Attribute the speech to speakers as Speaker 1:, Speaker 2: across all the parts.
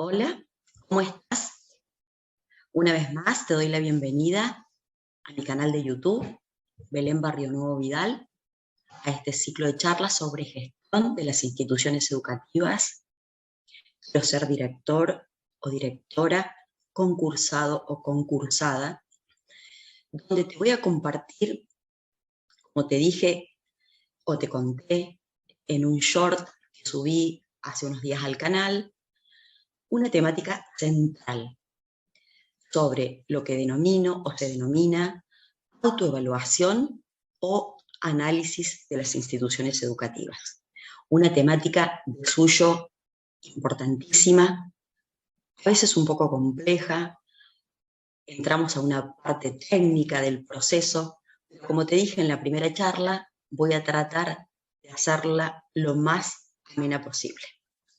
Speaker 1: Hola, ¿cómo estás? Una vez más te doy la bienvenida a mi canal de YouTube, Belén Barrio Nuevo Vidal, a este ciclo de charlas sobre gestión de las instituciones educativas. Quiero ser director o directora, concursado o concursada, donde te voy a compartir, como te dije o te conté en un short que subí hace unos días al canal, una temática central sobre lo que denomino o se denomina autoevaluación o análisis de las instituciones educativas. Una temática de suyo importantísima, a veces un poco compleja, entramos a una parte técnica del proceso, pero como te dije en la primera charla, voy a tratar de hacerla lo más amena posible.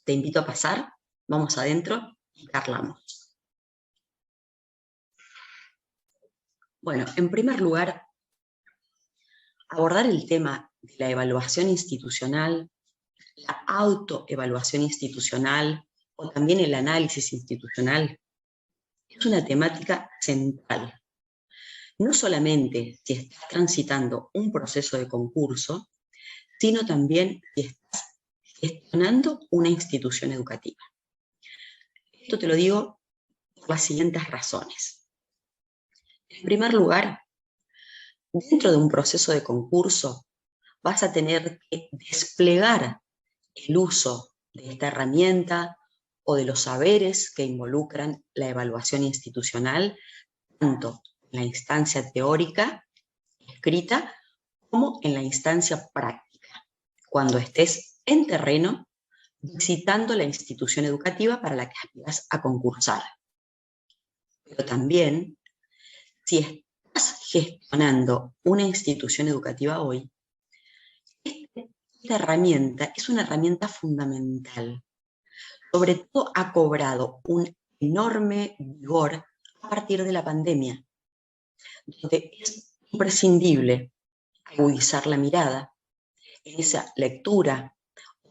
Speaker 1: Te invito a pasar, vamos adentro y charlamos. Bueno, en primer lugar, abordar el tema de la evaluación institucional, la autoevaluación institucional o también el análisis institucional es una temática central. No solamente si estás transitando un proceso de concurso, sino también si estás gestionando una institución educativa. Esto te lo digo por las siguientes razones. En primer lugar, dentro de un proceso de concurso vas a tener que desplegar el uso de esta herramienta o de los saberes que involucran la evaluación institucional, tanto en la instancia teórica, escrita, como en la instancia práctica, cuando estés en terreno visitando la institución educativa para la que aspiras a concursar. Pero también, si estás gestionando una institución educativa hoy, esta herramienta es una herramienta fundamental. Sobre todo ha cobrado un enorme vigor a partir de la pandemia, donde es imprescindible agudizar la mirada en esa lectura,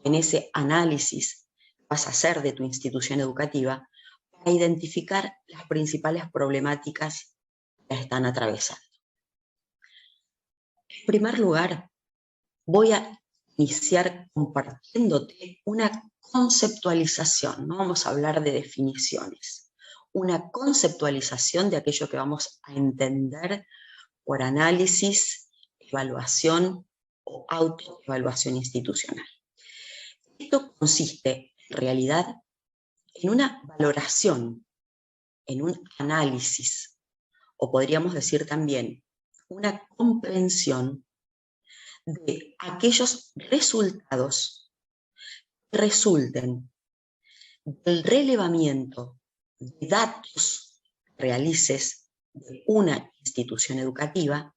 Speaker 1: en ese análisis que vas a hacer de tu institución educativa para identificar las principales problemáticas que la están atravesando. En primer lugar, voy a iniciar compartiéndote una conceptualización, no vamos a hablar de definiciones, una conceptualización de aquello que vamos a entender por análisis, evaluación o autoevaluación institucional. Esto consiste, en realidad, en una valoración, en un análisis, o podríamos decir también una comprensión de aquellos resultados que resulten del relevamiento de datos que realices de una institución educativa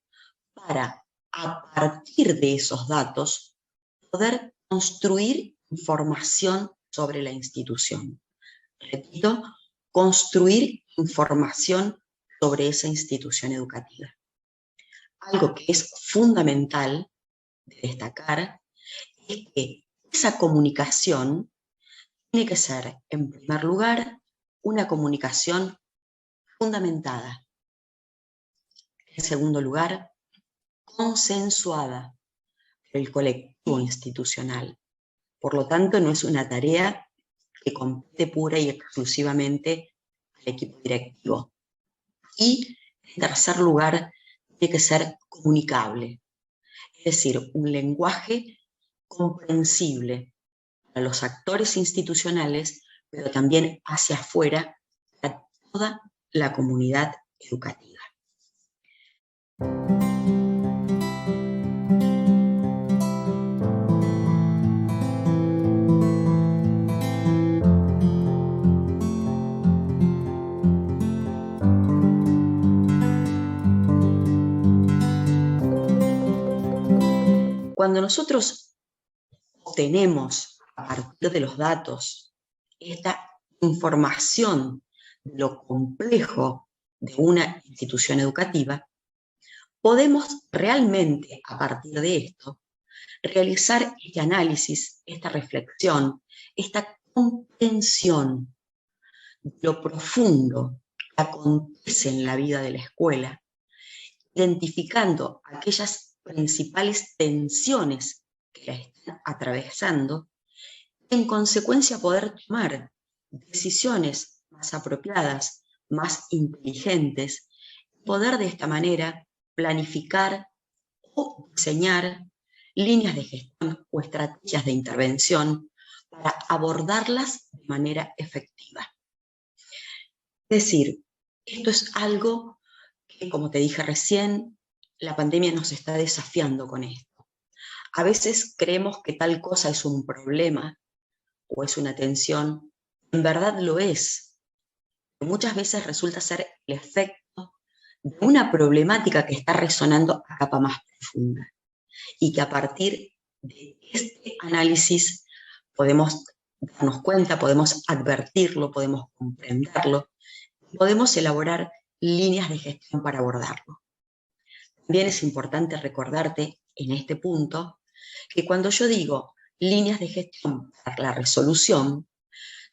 Speaker 1: para, a partir de esos datos, poder construir información sobre la institución. Repito, construir información sobre esa institución educativa. Algo que es fundamental de destacar es que esa comunicación tiene que ser, en primer lugar, una comunicación fundamentada. En segundo lugar, consensuada por el colectivo institucional. Por lo tanto, no es una tarea que compete pura y exclusivamente al equipo directivo. Y, en tercer lugar, tiene que ser comunicable. Es decir, un lenguaje comprensible para los actores institucionales, pero también hacia afuera, a toda la comunidad educativa. Cuando nosotros obtenemos a partir de los datos esta información de lo complejo de una institución educativa, podemos realmente a partir de esto realizar este análisis, esta reflexión, esta comprensión lo profundo que acontece en la vida de la escuela, identificando aquellas principales tensiones que la están atravesando, y en consecuencia poder tomar decisiones más apropiadas, más inteligentes, poder de esta manera planificar o diseñar líneas de gestión o estrategias de intervención para abordarlas de manera efectiva. Es decir, esto es algo que, como te dije recién, la pandemia nos está desafiando con esto. A veces creemos que tal cosa es un problema o es una tensión, en verdad lo es. Muchas veces resulta ser el efecto de una problemática que está resonando a capa más profunda y que a partir de este análisis podemos darnos cuenta, podemos advertirlo, podemos comprenderlo, podemos elaborar líneas de gestión para abordarlo. También es importante recordarte en este punto que cuando yo digo líneas de gestión para la resolución,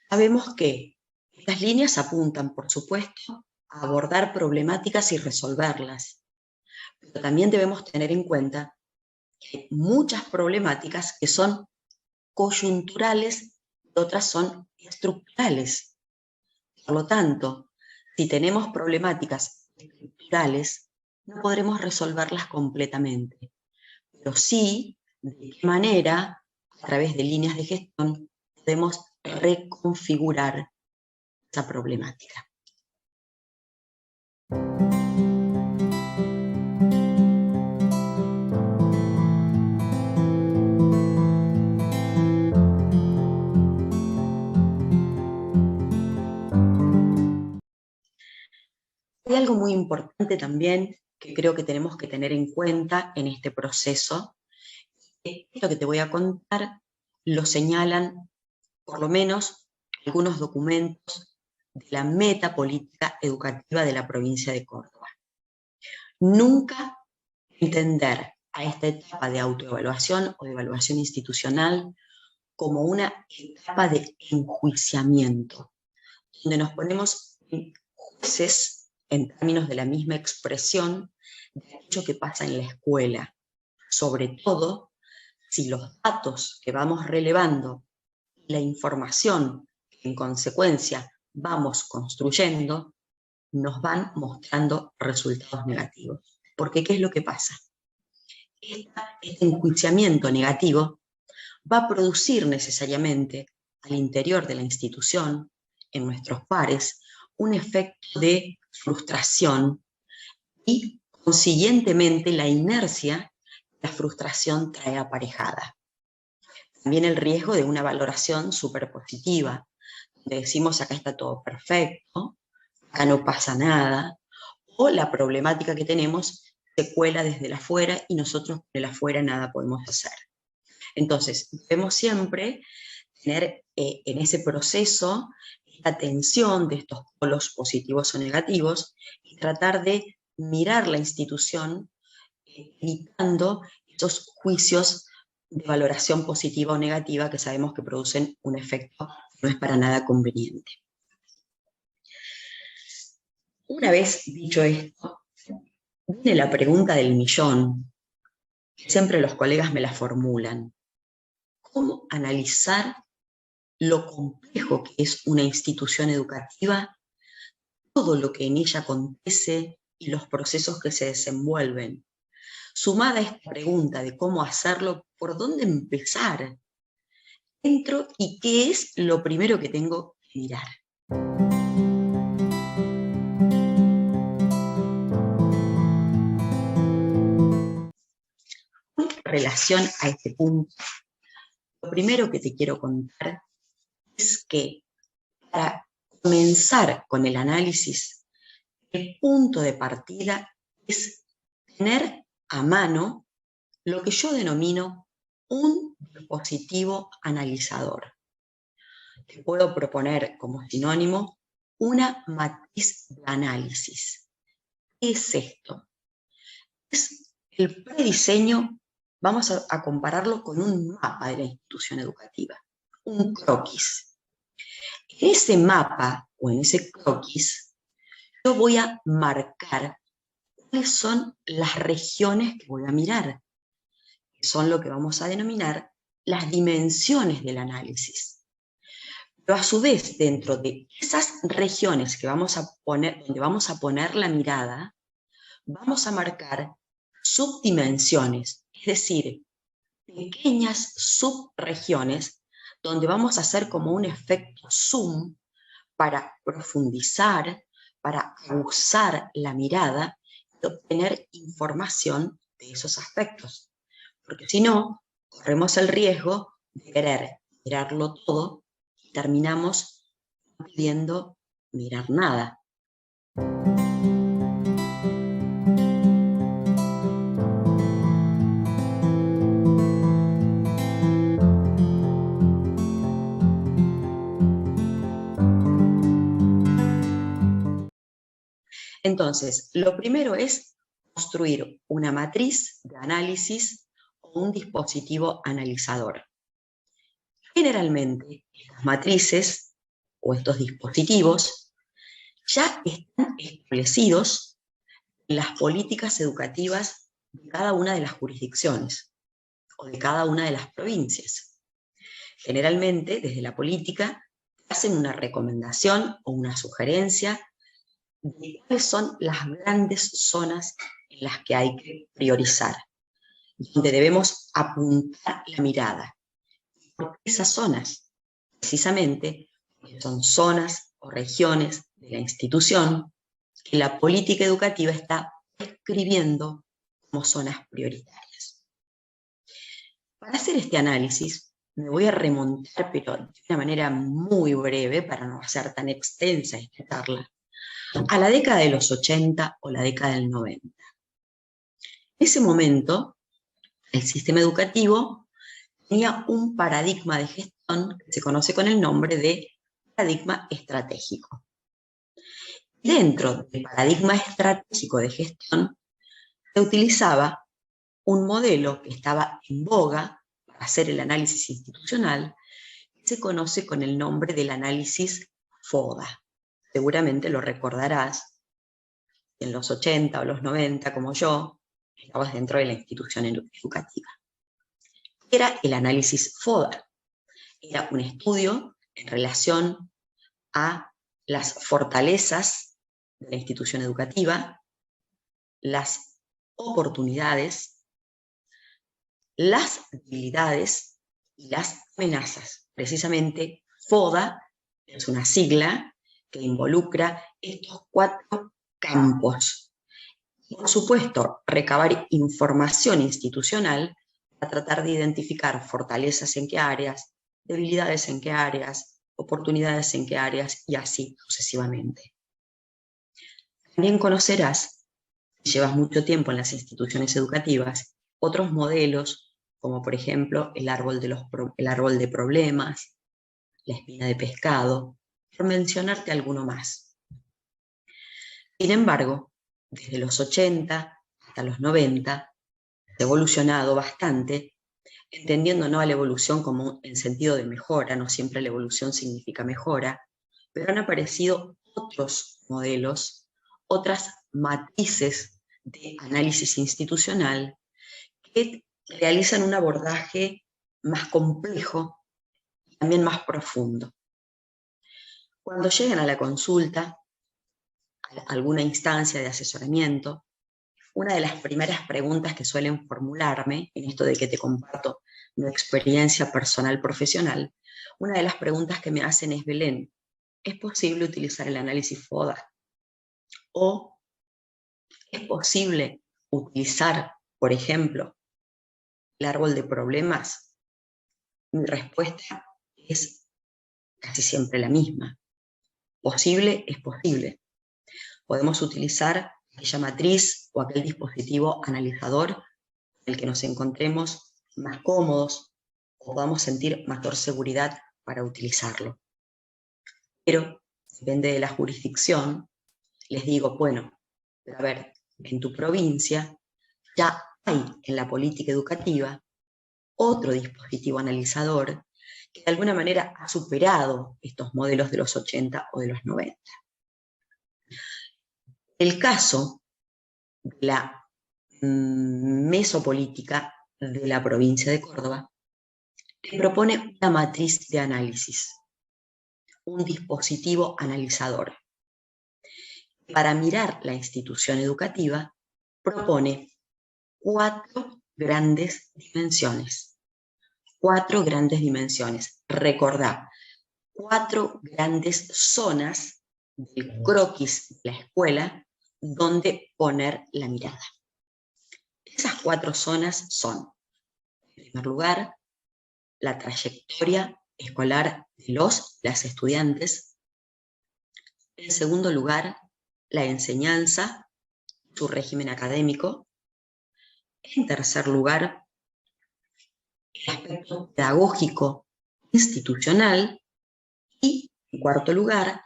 Speaker 1: sabemos que estas líneas apuntan, por supuesto, a abordar problemáticas y resolverlas. Pero también debemos tener en cuenta que hay muchas problemáticas que son coyunturales y otras son estructurales. Por lo tanto, si tenemos problemáticas estructurales, no podremos resolverlas completamente, pero sí de qué manera, a través de líneas de gestión, podemos reconfigurar esa problemática. Hay algo muy importante también que creo que tenemos que tener en cuenta en este proceso. Esto que te voy a contar lo señalan por lo menos algunos documentos de la metapolítica educativa de la provincia de Córdoba. Nunca entender a esta etapa de autoevaluación o de evaluación institucional como una etapa de enjuiciamiento, donde nos ponemos jueces en términos de la misma expresión de aquello que pasa en la escuela, sobre todo si los datos que vamos relevando, la información que en consecuencia vamos construyendo, nos van mostrando resultados negativos. Porque ¿qué es lo que pasa? Este enjuiciamiento negativo va a producir necesariamente al interior de la institución, en nuestros pares, un efecto de frustración y, consiguientemente, la inercia que la frustración trae aparejada. También el riesgo de una valoración superpositiva, donde decimos acá está todo perfecto, acá no pasa nada, o la problemática que tenemos se cuela desde el afuera y nosotros por el afuera nada podemos hacer. Entonces, debemos siempre tener en ese proceso esta tensión de estos polos positivos o negativos y tratar de mirar la institución evitando esos juicios de valoración positiva o negativa que sabemos que producen un efecto que no es para nada conveniente. Una vez dicho esto, viene la pregunta del millón, que siempre los colegas me la formulan. ¿Cómo analizar lo complejo que es una institución educativa, todo lo que en ella acontece y los procesos que se desenvuelven? Sumada a esta pregunta de cómo hacerlo, ¿por dónde empezar? Entro y ¿qué es lo primero que tengo que mirar? En relación a este punto, lo primero que te quiero contar es que para comenzar con el análisis, el punto de partida es tener a mano lo que yo denomino un dispositivo analizador. Te puedo proponer como sinónimo una matriz de análisis. ¿Qué es esto? Es el prediseño, vamos a compararlo con un mapa de la institución educativa, un croquis. En ese mapa o en ese croquis, yo voy a marcar cuáles son las regiones que voy a mirar, que son lo que vamos a denominar las dimensiones del análisis. Pero a su vez, dentro de esas regiones que vamos a poner, donde vamos a poner la mirada, vamos a marcar subdimensiones, es decir, pequeñas subregiones donde vamos a hacer como un efecto zoom para profundizar, para aguzar la mirada y obtener información de esos aspectos. Porque si no, corremos el riesgo de querer mirarlo todo y terminamos no pudiendo mirar nada. Entonces, lo primero es construir una matriz de análisis o un dispositivo analizador. Generalmente, estas matrices o estos dispositivos ya están establecidos en las políticas educativas de cada una de las jurisdicciones o de cada una de las provincias. Generalmente, desde la política, hacen una recomendación o una sugerencia de cuáles son las grandes zonas en las que hay que priorizar, donde debemos apuntar la mirada. Porque esas zonas, precisamente, son zonas o regiones de la institución que la política educativa está escribiendo como zonas prioritarias. Para hacer este análisis, me voy a remontar, pero de una manera muy breve, para no hacer tan extensa esta charla, a la década de los 80 o la década del 90. En ese momento, el sistema educativo tenía un paradigma de gestión que se conoce con el nombre de paradigma estratégico. Dentro del paradigma estratégico de gestión, se utilizaba un modelo que estaba en boga para hacer el análisis institucional, que se conoce con el nombre del análisis FODA. Seguramente lo recordarás, en los 80 o los 90, como yo, estabas dentro de la institución educativa. Era el análisis FODA. Era un estudio en relación a las fortalezas de la institución educativa, las oportunidades, las debilidades y las amenazas. Precisamente, FODA es una sigla que involucra estos 4 campos. Y, por supuesto, recabar información institucional para tratar de identificar fortalezas en qué áreas, debilidades en qué áreas, oportunidades en qué áreas, y así sucesivamente. También conocerás, si llevas mucho tiempo en las instituciones educativas, otros modelos, como por ejemplo el árbol de problemas, la espina de pescado, por mencionarte alguno más. Sin embargo, desde los 80 hasta los 90, se ha evolucionado bastante, entendiendo no a la evolución como en sentido de mejora, no siempre la evolución significa mejora, pero han aparecido otros modelos, otras matrices de análisis institucional que realizan un abordaje más complejo y también más profundo. Cuando llegan a la consulta, a alguna instancia de asesoramiento, una de las primeras preguntas que suelen formularme, en esto de que te comparto mi experiencia personal profesional, una de las preguntas que me hacen es: Belén, ¿es posible utilizar el análisis FODA? ¿O es posible utilizar, por ejemplo, el árbol de problemas? Mi respuesta es casi siempre la misma. Posible es posible. Podemos utilizar aquella matriz o aquel dispositivo analizador en el que nos encontremos más cómodos o podamos sentir mayor seguridad para utilizarlo. Pero depende de la jurisdicción. Les digo, bueno, pero a ver, en tu provincia ya hay en la política educativa otro dispositivo analizador que de alguna manera ha superado estos modelos de los 80 o de los 90. El caso de la mesopolítica de la provincia de Córdoba que propone una matriz de análisis, un dispositivo analizador. Para mirar la institución educativa, propone 4 grandes dimensiones. 4 grandes dimensiones. Recordá, 4 grandes zonas del croquis de la escuela donde poner la mirada. Esas 4 zonas son, en primer lugar, la trayectoria escolar de las estudiantes. En segundo lugar, la enseñanza, su régimen académico. En tercer lugar, el aspecto pedagógico institucional. Y, en cuarto lugar,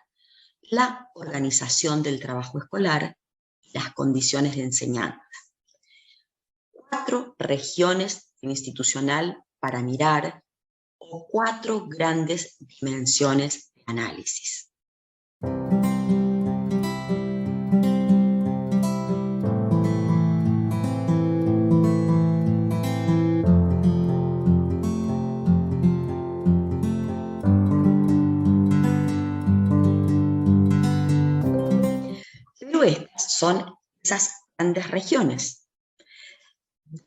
Speaker 1: la organización del trabajo escolar y las condiciones de enseñanza. 4 regiones institucional para mirar o 4 grandes dimensiones de análisis. Pero estas son esas grandes regiones.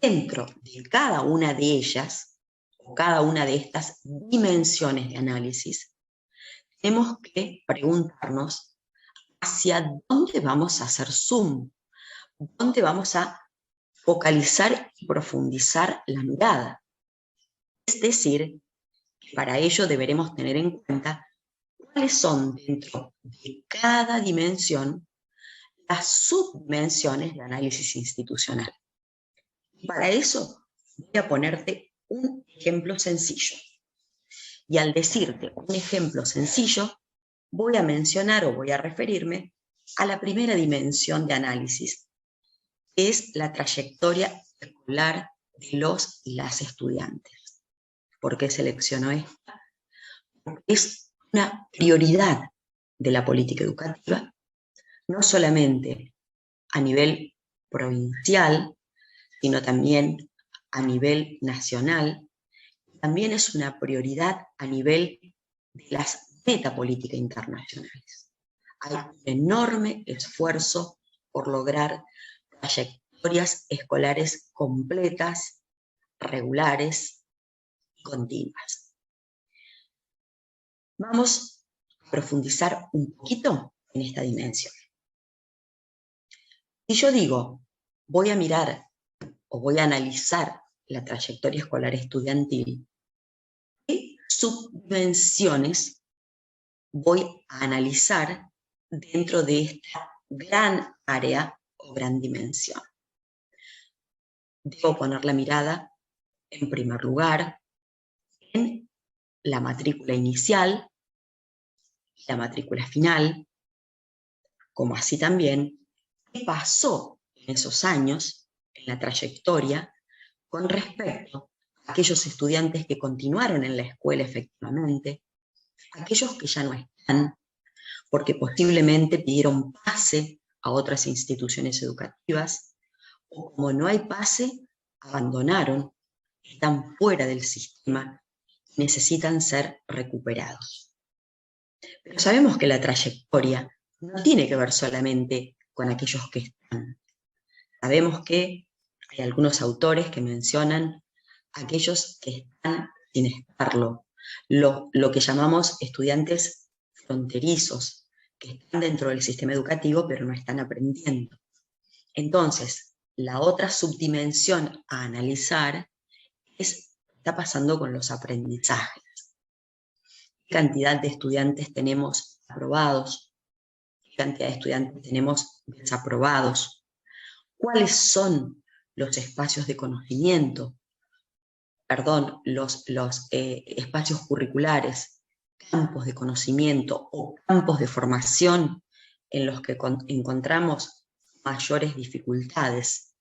Speaker 1: Dentro de cada una de ellas, o cada una de estas dimensiones de análisis, tenemos que preguntarnos hacia dónde vamos a hacer zoom, dónde vamos a focalizar y profundizar la mirada. Es decir, que para ello deberemos tener en cuenta cuáles son dentro de cada dimensión las subdimensiones de análisis institucional. Y para eso voy a ponerte un ejemplo sencillo. Y al decirte un ejemplo sencillo, voy a mencionar o voy a referirme a la primera dimensión de análisis, que es la trayectoria escolar de los y las estudiantes. ¿Por qué selecciono esta? Porque es una prioridad de la política educativa, no solamente a nivel provincial, sino también a nivel nacional. También es una prioridad a nivel de las metapolíticas internacionales. Hay un enorme esfuerzo por lograr trayectorias escolares completas, regulares y continuas. Vamos a profundizar un poquito en esta dimensión. Si yo digo, voy a mirar o voy a analizar la trayectoria escolar estudiantil, ¿qué subdimensiones voy a analizar dentro de esta gran área o gran dimensión? Debo poner la mirada, en primer lugar, en la matrícula inicial y la matrícula final, como así también qué pasó en esos años, en la trayectoria, con respecto a aquellos estudiantes que continuaron en la escuela efectivamente, aquellos que ya no están, porque posiblemente pidieron pase a otras instituciones educativas, o como no hay pase, abandonaron, están fuera del sistema y necesitan ser recuperados. Pero sabemos que la trayectoria no tiene que ver solamente con aquellos que están. Sabemos que hay algunos autores que mencionan aquellos que están sin estarlo, lo que llamamos estudiantes fronterizos, que están dentro del sistema educativo pero no están aprendiendo. Entonces, la otra subdimensión a analizar es qué está pasando con los aprendizajes. ¿Qué cantidad de estudiantes tenemos aprobados? ¿Qué cantidad de estudiantes tenemos desaprobados? ¿Cuáles son los espacios de conocimiento? Perdón, los espacios curriculares, campos de conocimiento o campos de formación en los que encontramos mayores dificultades.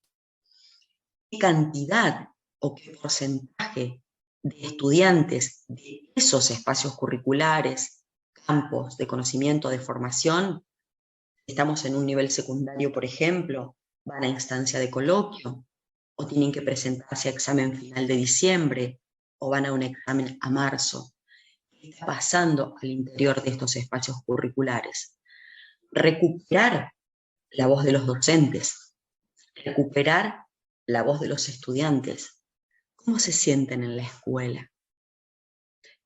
Speaker 1: ¿Qué cantidad o qué porcentaje de estudiantes de esos espacios curriculares, campos de conocimiento, de formación, estamos en un nivel secundario, por ejemplo, van a instancia de coloquio, o tienen que presentarse a examen final de diciembre, o van a un examen a marzo. ¿Qué está pasando al interior de estos espacios curriculares? Recuperar la voz de los docentes, recuperar la voz de los estudiantes. ¿Cómo se sienten en la escuela?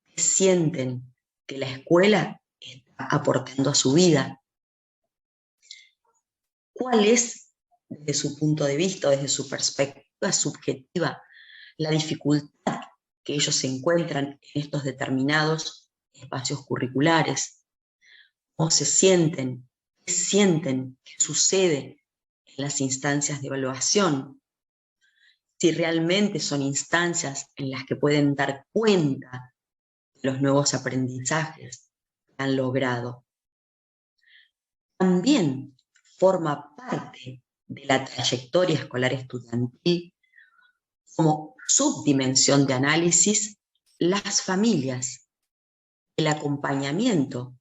Speaker 1: ¿Qué sienten que la escuela está aportando a su vida? ¿Cuál es, desde su punto de vista, desde su perspectiva subjetiva, la dificultad que ellos se encuentran en estos determinados espacios curriculares? ¿Cómo se sienten? ¿Qué sienten? ¿Qué sucede en las instancias de evaluación? Si realmente son instancias en las que pueden dar cuenta de los nuevos aprendizajes que han logrado. También forma parte de la trayectoria escolar estudiantil como subdimensión de análisis las familias, el acompañamiento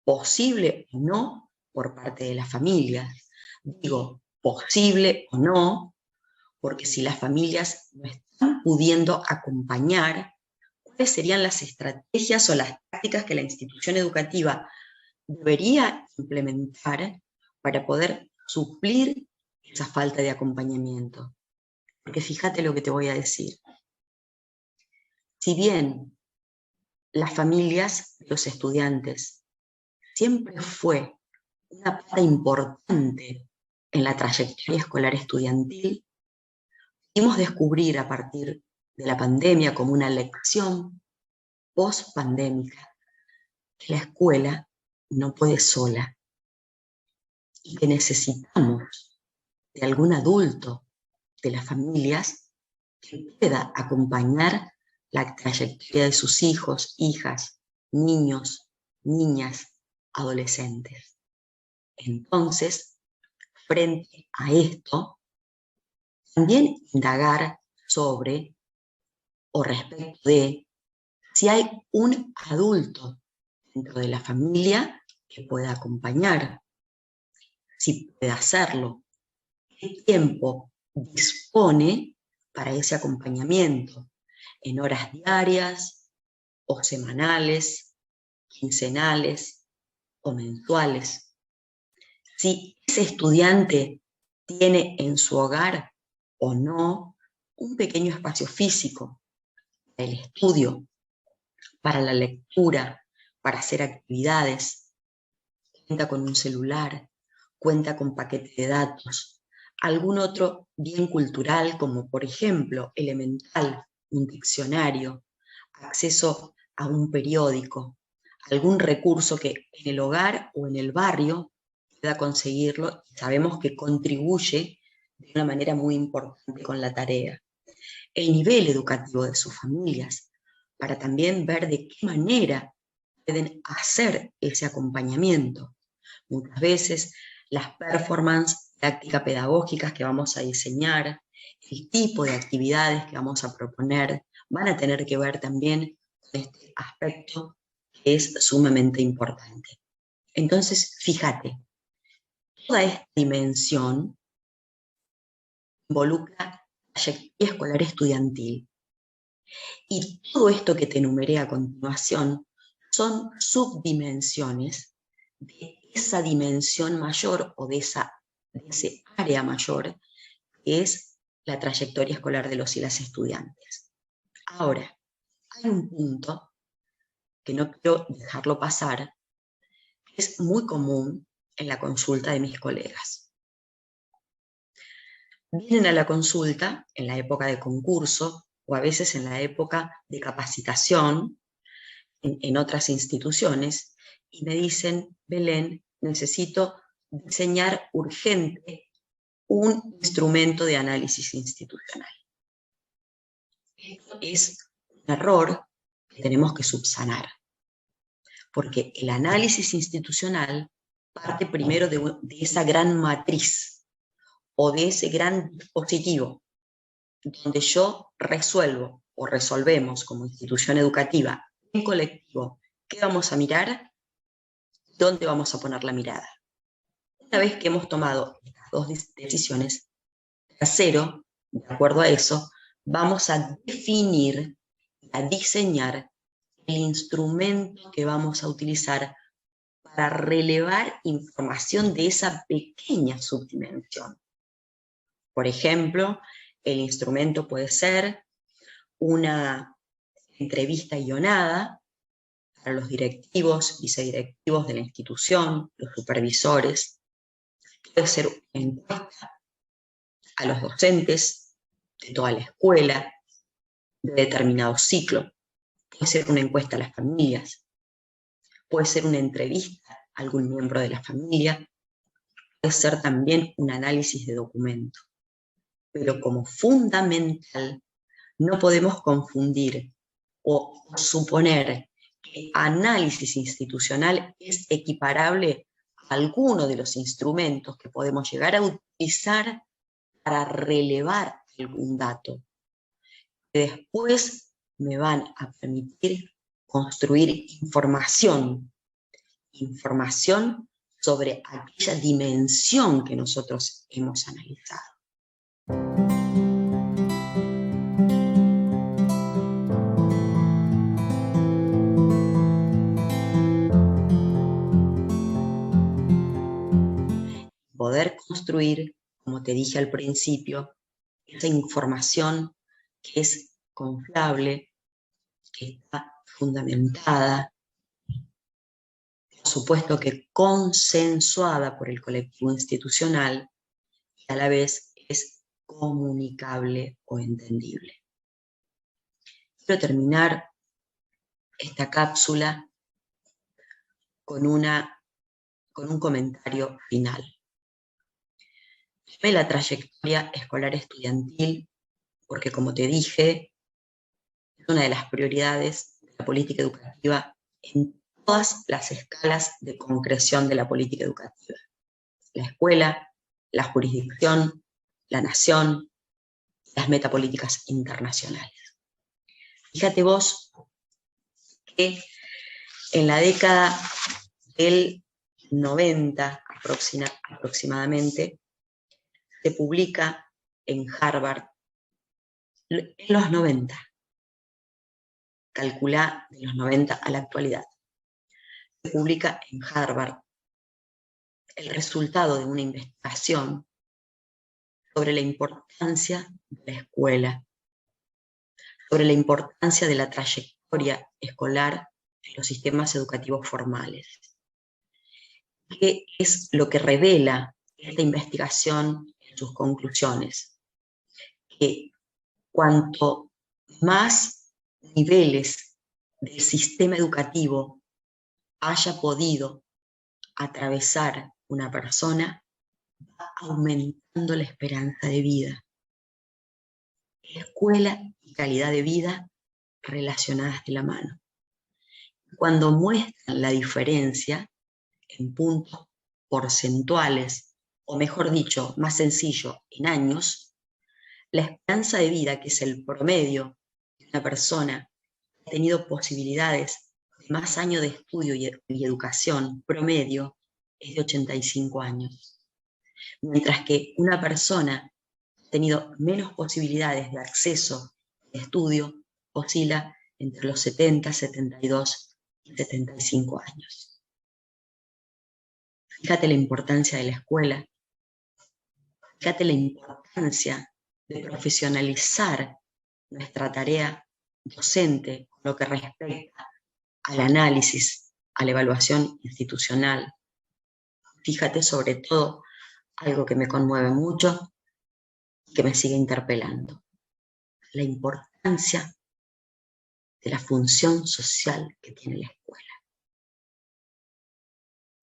Speaker 1: posible o no por parte de las familias. Digo posible o no, porque si las familias no están pudiendo acompañar, ¿cuáles serían las estrategias o las tácticas que la institución educativa debería implementar para poder suplir esa falta de acompañamiento? Porque fíjate lo que te voy a decir. Si bien las familias de los estudiantes siempre fue una parte importante en la trayectoria escolar estudiantil, pudimos descubrir a partir de la pandemia como una lección post-pandémica que la escuela no puede sola y que necesitamos de algún adulto de las familias que pueda acompañar la trayectoria de sus hijos, hijas, niños, niñas, adolescentes. Entonces, frente a esto, también indagar sobre o respecto de si hay un adulto dentro de la familia que pueda acompañar, si puede hacerlo, qué tiempo dispone para ese acompañamiento, en horas diarias o semanales, quincenales o mensuales. Si ese estudiante tiene en su hogar o no un pequeño espacio físico para el estudio, para la lectura, para hacer actividades, cuenta con un celular, cuenta con paquete de datos, algún otro bien cultural como por ejemplo elemental, un diccionario, acceso a un periódico, algún recurso que en el hogar o en el barrio pueda conseguirlo, sabemos que contribuye de una manera muy importante con la tarea. El nivel educativo de sus familias, para también ver de qué manera pueden hacer ese acompañamiento. Muchas veces las performances, prácticas pedagógicas que vamos a diseñar, el tipo de actividades que vamos a proponer, van a tener que ver también con este aspecto que es sumamente importante. Entonces, fíjate, toda esta dimensión involucra trayectoria escolar estudiantil. Y todo esto que te enumeré a continuación son subdimensiones de esa dimensión mayor o de ese área mayor que es la trayectoria escolar de los y las estudiantes. Ahora, hay un punto que no quiero dejarlo pasar, que es muy común en la consulta de mis colegas. Vienen a la consulta en la época de concurso o a veces en la época de capacitación en otras instituciones y me dicen, Belén, necesito diseñar urgente un instrumento de análisis institucional. Esto es un error que tenemos que subsanar, porque el análisis institucional parte primero de esa gran matriz o de ese gran dispositivo donde yo resuelvo o resolvemos como institución educativa en colectivo qué vamos a mirar, dónde vamos a poner la mirada. Una vez que hemos tomado estas dos decisiones, tercero, de acuerdo a eso, vamos a definir, a diseñar el instrumento que vamos a utilizar para relevar información de esa pequeña subdimensión. Por ejemplo, el instrumento puede ser una entrevista guionada para los directivos, vicedirectivos de la institución, los supervisores. Puede ser una encuesta a los docentes de toda la escuela, de determinado ciclo. Puede ser una encuesta a las familias. Puede ser una entrevista a algún miembro de la familia. Puede ser también un análisis de documento. Pero como fundamental, no podemos confundir o suponer que análisis institucional es equiparable a alguno de los instrumentos que podemos llegar a utilizar para relevar algún dato, que después me van a permitir construir información sobre aquella dimensión que nosotros hemos analizado. Poder construir, como te dije al principio, esa información que es confiable, que está fundamentada, por supuesto que consensuada por el colectivo institucional y a la vez es comunicable o entendible. Quiero terminar esta cápsula con un comentario final. Tomé la trayectoria escolar estudiantil porque, como te dije, es una de las prioridades de la política educativa en todas las escalas de concreción de la política educativa. La escuela, la jurisdicción, la nación, las metapolíticas internacionales. Fíjate vos que en la década del 90 aproximadamente, se publica en Harvard, en los 90, calcula de los 90 a la actualidad, se publica en Harvard el resultado de una investigación sobre la importancia de la escuela, sobre la importancia de la trayectoria escolar en los sistemas educativos formales. ¿Qué es lo que revela esta investigación en sus conclusiones? Que cuanto más niveles del sistema educativo haya podido atravesar una persona, va aumentando la esperanza de vida. Escuela y calidad de vida relacionadas de la mano. Cuando muestran la diferencia en puntos porcentuales, o mejor dicho, más sencillo, en años, la esperanza de vida, que es el promedio de una persona que ha tenido posibilidades de más años de estudio y educación promedio, es de 85 años. Mientras que una persona que ha tenido menos posibilidades de acceso de estudio oscila entre los 70, 72 y 75 años. Fíjate la importancia de la escuela, fíjate la importancia de profesionalizar nuestra tarea docente con lo que respecta al análisis, a la evaluación institucional. Fíjate sobre todo algo que me conmueve mucho y que me sigue interpelando: la importancia de la función social que tiene la escuela.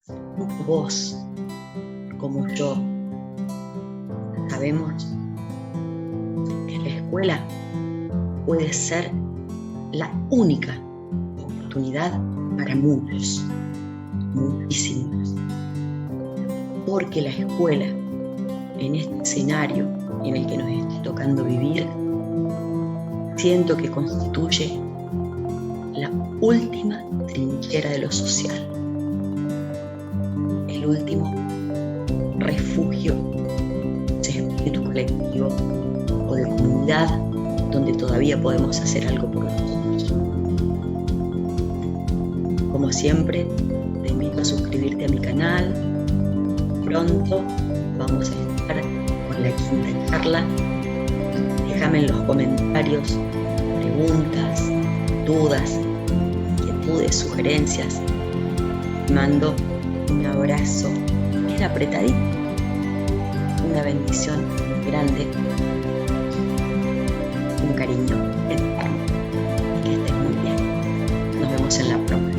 Speaker 1: Tanto vos como yo sabemos que la escuela puede ser la única oportunidad para muchos, muchísimos, porque la escuela, en este escenario en el que nos está tocando vivir, siento que constituye la última trinchera de lo social, el último refugio de espíritu colectivo o de comunidad donde todavía podemos hacer algo por nosotros. Como siempre, te invito a suscribirte a mi canal. Pronto vamos a estar con la quinta charla. Déjame en los comentarios preguntas, dudas, inquietudes, sugerencias. Te mando un abrazo bien apretadito, una bendición grande, un cariño eterno y que estés muy bien. Nos vemos en la próxima.